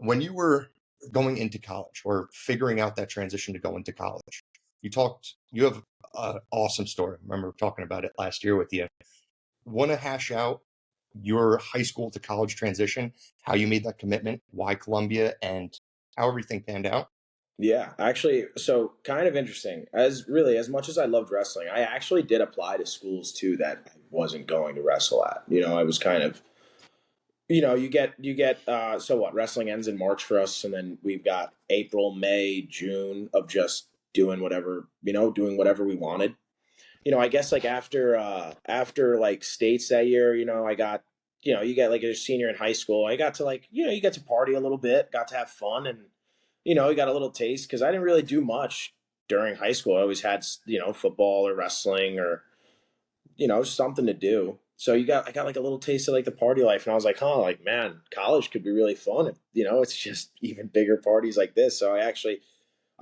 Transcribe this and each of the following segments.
When you were going into college or figuring out that transition to go into college, you have an awesome story. I remember talking about it last year with you. Want to hash out your high school to college transition, how you made that commitment, why Columbia, and how everything panned out? Yeah, actually, so kind of interesting. As much as I loved wrestling, I actually did apply to schools too that I wasn't going to wrestle at. I was kind of, so what, wrestling ends in March for us, and then we've got April, May, June of just doing whatever we wanted. I guess like after like states that year, I got, you get like a senior in high school. I got to like, you get to party a little bit, got to have fun, and you got a little taste because I didn't really do much during high school. I always had football or wrestling or something to do. So I got like a little taste of like the party life, and I was like, huh, like man, college could be really fun. And, it's just even bigger parties like this. So I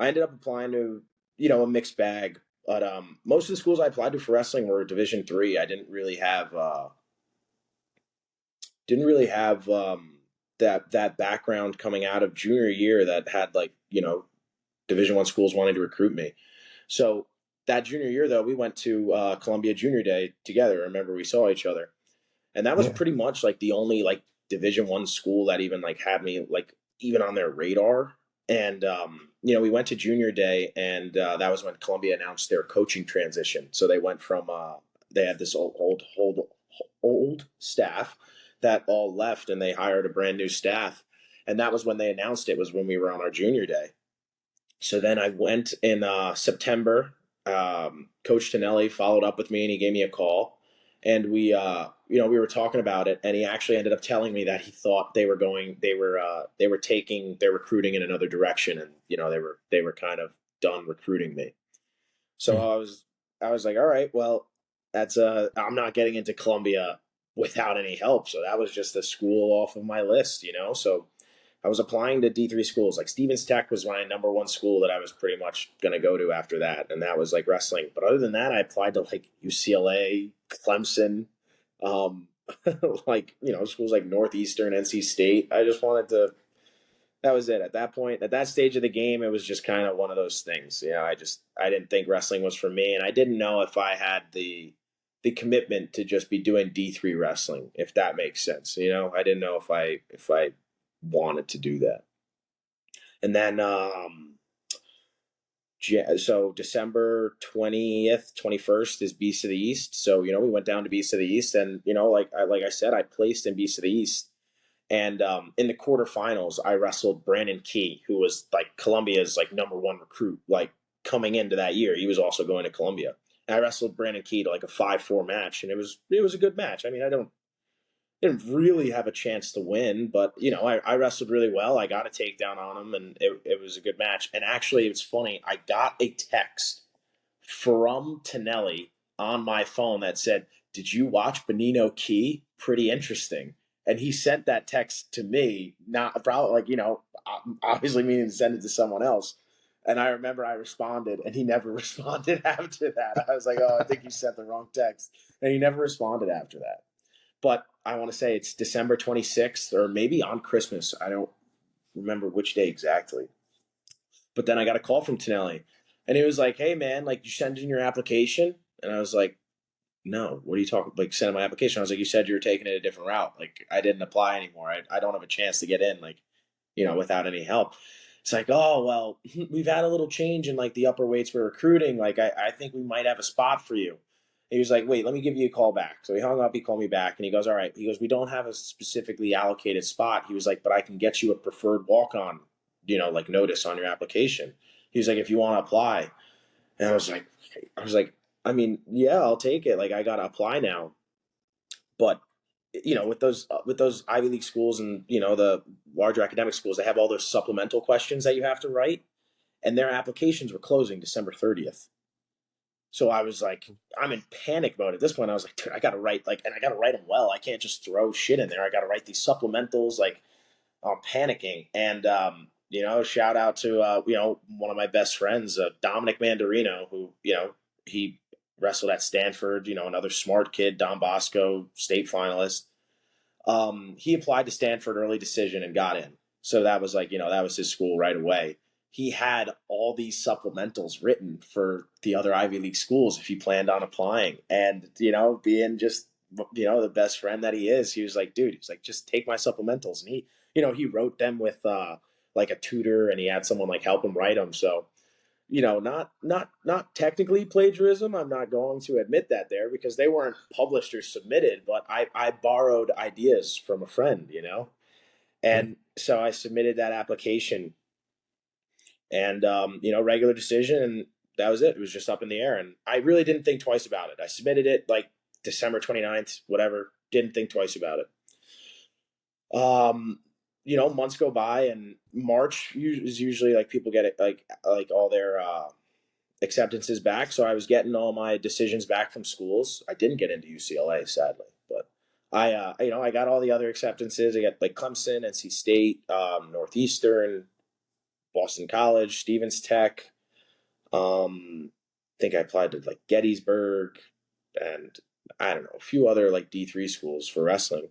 ended up applying to a mixed bag. But most of the schools I applied to for wrestling were Division 3. I didn't really have that background coming out of junior year that had like Division 1 schools wanting to recruit me. So that junior year though, we went to Columbia Junior Day together. I remember we saw each other, and that was Yeah, pretty much like the only like Division 1 school that even like had me like even on their radar. And we went to Junior Day, and that was when Columbia announced their coaching transition. So they went from they had this old staff that all left, and they hired a brand new staff. And that was when they announced it. Was when we were on our Junior Day. So then I went in September. Coach Tonelli followed up with me, and he gave me a call, and we were talking about it, and he actually ended up telling me that he thought they were taking their recruiting in another direction, and they were kind of done recruiting me. So mm, I was like, all right, well, I'm not getting into Columbia without any help. So that was just a school off of my list. So I was applying to D3 schools. Like Stevens Tech was my number one school that I was pretty much going to go to after that. And that was like wrestling. But other than that, I applied to like UCLA, Clemson, um, like, schools like Northeastern, NC State. I just wanted to, that was it. At that point, at that stage of the game, it was just kind of one of those things. I didn't think wrestling was for me. And I didn't know if I had the commitment to just be doing D3 wrestling, if that makes sense. I didn't know if I wanted to do that. And then so December 20th, 21st is Beast of the East. So we went down to Beast of the East, and like I said, I placed in Beast of the East. And in the quarterfinals, I wrestled Brandon Key, who was like Columbia's like number one recruit, like coming into that year. He was also going to Columbia. And I wrestled Brandon Key to like a 5-4 match, and it was a good match. I mean, I didn't really have a chance to win, but I wrestled really well. I got a takedown on him, and it was a good match. And actually, it's funny. I got a text from Tonelli on my phone that said, "Did you watch Bonino Key? Pretty interesting." And he sent that text to me, not probably like obviously meaning to send it to someone else. And I remember I responded, and he never responded after that. I was like, "Oh, I think you sent the wrong text," and he never responded after that. But I want to say it's December 26th or maybe on Christmas. I don't remember which day exactly. But then I got a call from Tonelli, and he was like, "Hey man, like you sent in your application?" And I was like, "No, what are you talking like sending my application?" I was like, "You said you were taking it a different route. Like I didn't apply anymore. I don't have a chance to get in like, without any help." It's like, "Oh, well, we've had a little change in like the upper weights we're recruiting. Like I think we might have a spot for you." He was like, "Wait, let me give you a call back." So he hung up, he called me back, and he goes, "All right." He goes, "We don't have a specifically allocated spot." He was like, "But I can get you a preferred walk on, like notice on your application." He was like, "If you want to apply." And I was like, I mean, yeah, I'll take it. Like I gotta apply now. But with those Ivy League schools and the larger academic schools, they have all those supplemental questions that you have to write, and their applications were closing December 30th. So I was like, I'm in panic mode at this point. I was like, dude, I gotta write and I gotta write them well. I can't just throw shit in there. I gotta write these supplementals. Like I'm panicking, and shout out to one of my best friends, Dominic Mandarino, who he wrestled at Stanford. Another smart kid, Don Bosco, state finalist. He applied to Stanford early decision and got in. So that was like, that was his school right away. He had all these supplementals written for the other Ivy League schools if he planned on applying. And, being just, the best friend that he is, he was like, dude, he's like, just take my supplementals. And he wrote them with like a tutor, and he had someone like help him write them. So, not technically plagiarism. I'm not going to admit that there because they weren't published or submitted, but I borrowed ideas from a friend. Mhm. And so I submitted that application, and regular decision, and that was it. It was just up in the air, and I really didn't think twice about it. I submitted it like December 29th, whatever. Didn't think twice about it. Months go by, and March is usually like people get it like all their acceptances back. So I was getting all my decisions back from schools. I didn't get into UCLA, sadly, but I got all the other acceptances. I got like Clemson, NC State, Northeastern, Boston College, Stevens Tech. I think I applied to like Gettysburg, and I don't know, a few other like D3 schools for wrestling.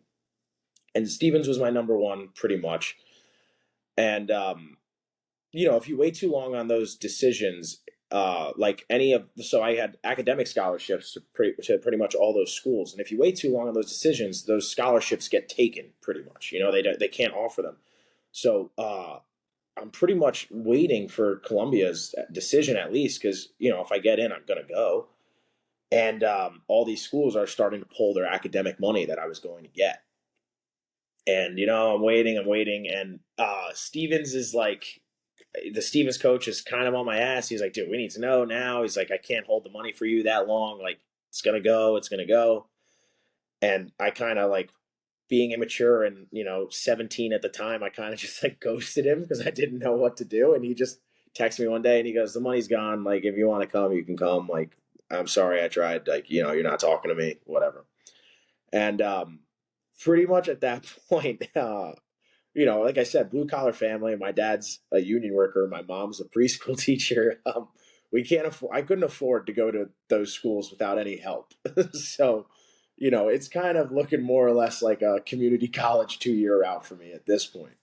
And Stevens was my number one pretty much. And if you wait too long on those decisions, like so I had academic scholarships to pretty much all those schools, and if you wait too long on those decisions, those scholarships get taken pretty much. They can't offer them. So I'm pretty much waiting for Columbia's decision at least, because if I get in, I'm gonna go. And all these schools are starting to pull their academic money that I was going to get. And I'm waiting, and Stevens is like, the Stevens coach is kind of on my ass. He's like, dude, we need to know now. He's like, I can't hold the money for you that long. Like, it's gonna go, it's gonna go. And I kind of like, being immature and 17 at the time, I kind of just like ghosted him because I didn't know what to do. And he just texted me one day, and he goes, the money's gone. Like, if you want to come, you can come. Like, I'm sorry, I tried. Like, you're not talking to me, whatever. And pretty much at that point, like I said, blue collar family. My dad's a union worker. My mom's a preschool teacher. We can't afford. I couldn't afford to go to those schools without any help. So, it's kind of looking more or less like a community college 2 year route for me at this point.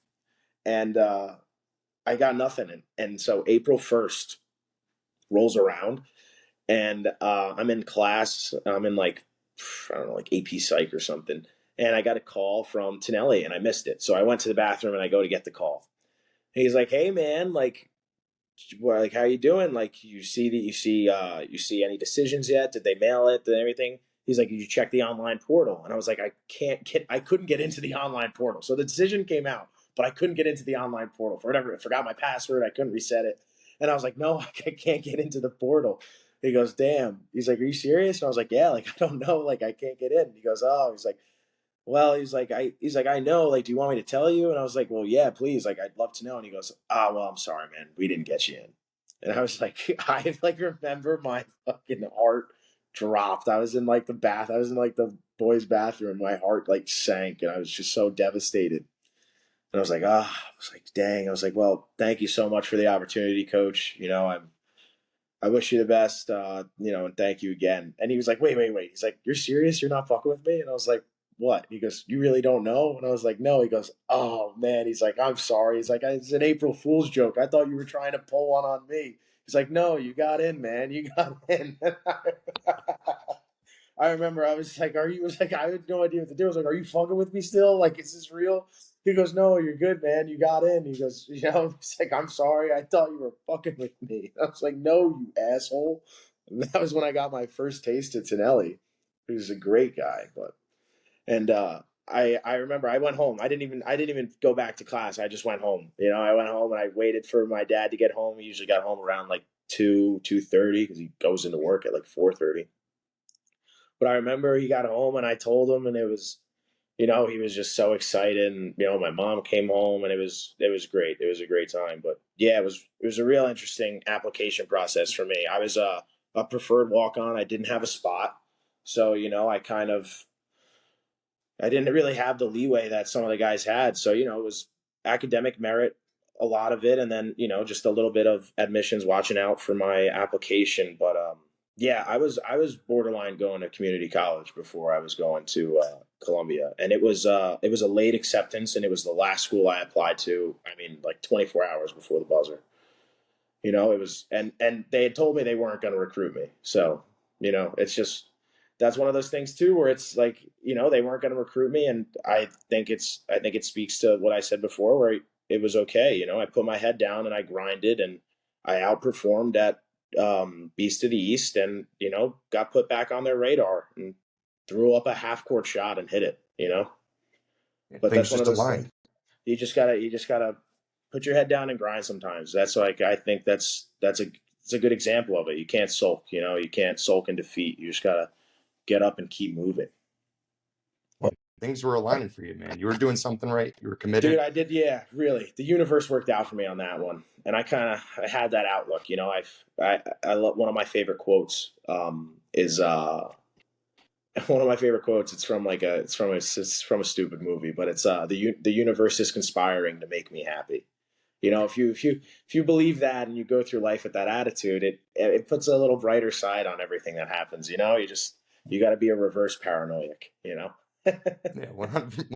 And I got nothing. And so April 1st rolls around, and I'm in class. I'm in like, I don't know, like AP Psych or something. And I got a call from Tonelli, and I missed it. So I went to the bathroom, and I go to get the call. And he's like, "Hey man, like, how you doing? Like, you see any decisions yet? Did they mail it? Did everything?" He's like, "Did you check the online portal?" And I was like, I couldn't get into the online portal. So the decision came out, but I couldn't get into the online portal for whatever. I forgot my password. I couldn't reset it. And I was like, "No, I can't get into the portal." He goes, "Damn." He's like, "Are you serious?" And I was like, "Yeah, like, I don't know. Like, I can't get in." He goes, "Oh," he's like, well, he's like, I know, like, do you want me to tell you? And I was like, well, yeah, please. Like, I'd love to know. And he goes, well, I'm sorry, man. We didn't get you in. And I was like, I like remember my fucking heart dropped. I was in like the bath. I was in like the boys' bathroom. My heart like sank, and I was just so devastated. And I was like, I was like, dang. I was like, well, thank you so much for the opportunity, coach. I wish you the best, and thank you again. And he was like, wait, wait, wait. He's like, you're serious? You're not fucking with me? And I was like, what? He goes, you really don't know? And I was like, no. He goes, oh, man. He's like, I'm sorry. He's like, it's an April Fool's joke. I thought you were trying to pull one on me. He's like, no, you got in, man. You got in. I remember I was like, "Are you?" Was like, I had no idea what to do. I was like, "Are you fucking with me still? Like, is this real?" He goes, "No, you're good, man. You got in." He goes, he's like, "I'm sorry. I thought you were fucking with me." I was like, "No, you asshole." And that was when I got my first taste of Tonelli. He was a great guy, but and I remember I went home. I didn't even go back to class. I just went home. I went home and I waited for my dad to get home. He usually got home around like 2:30 because he goes into work at like 4:30. But I remember he got home and I told him, and it was, he was just so excited. And my mom came home, and it was great. It was a great time. But yeah, it was a real interesting application process for me. I was a preferred walk on. I didn't have a spot, so I didn't really have the leeway that some of the guys had. So it was academic merit, a lot of it, and then just a little bit of admissions, watching out for my application. But Yeah, I was borderline going to community college before I was going to Columbia, and it was a late acceptance, and it was the last school I applied to. I mean, like 24 hours before the buzzer. It was, and they had told me they weren't going to recruit me. So, it's just, that's one of those things too, where it's like, they weren't going to recruit me. And I think it speaks to what I said before, where it was okay. I put my head down and I grinded, and I outperformed at Beast of the East, and, got put back on their radar and threw up a half court shot and hit it. But Things that's one of just those things. aligned. You just gotta put your head down and grind sometimes. That's like, I think it's a good example of it. You can't sulk, you can't sulk in defeat. You just gotta get up and keep moving. Well, things were aligning for you, man. You were doing something right. You were committed. Dude, I did, yeah, really. The universe worked out for me on that one. And I had that outlook, I love one of my favorite quotes, is one of my favorite quotes. It's from a stupid movie, but it's the universe is conspiring to make me happy. If you believe that and you go through life with that attitude, it puts a little brighter side on everything that happens. You got to be a reverse paranoiac. Yeah, 100,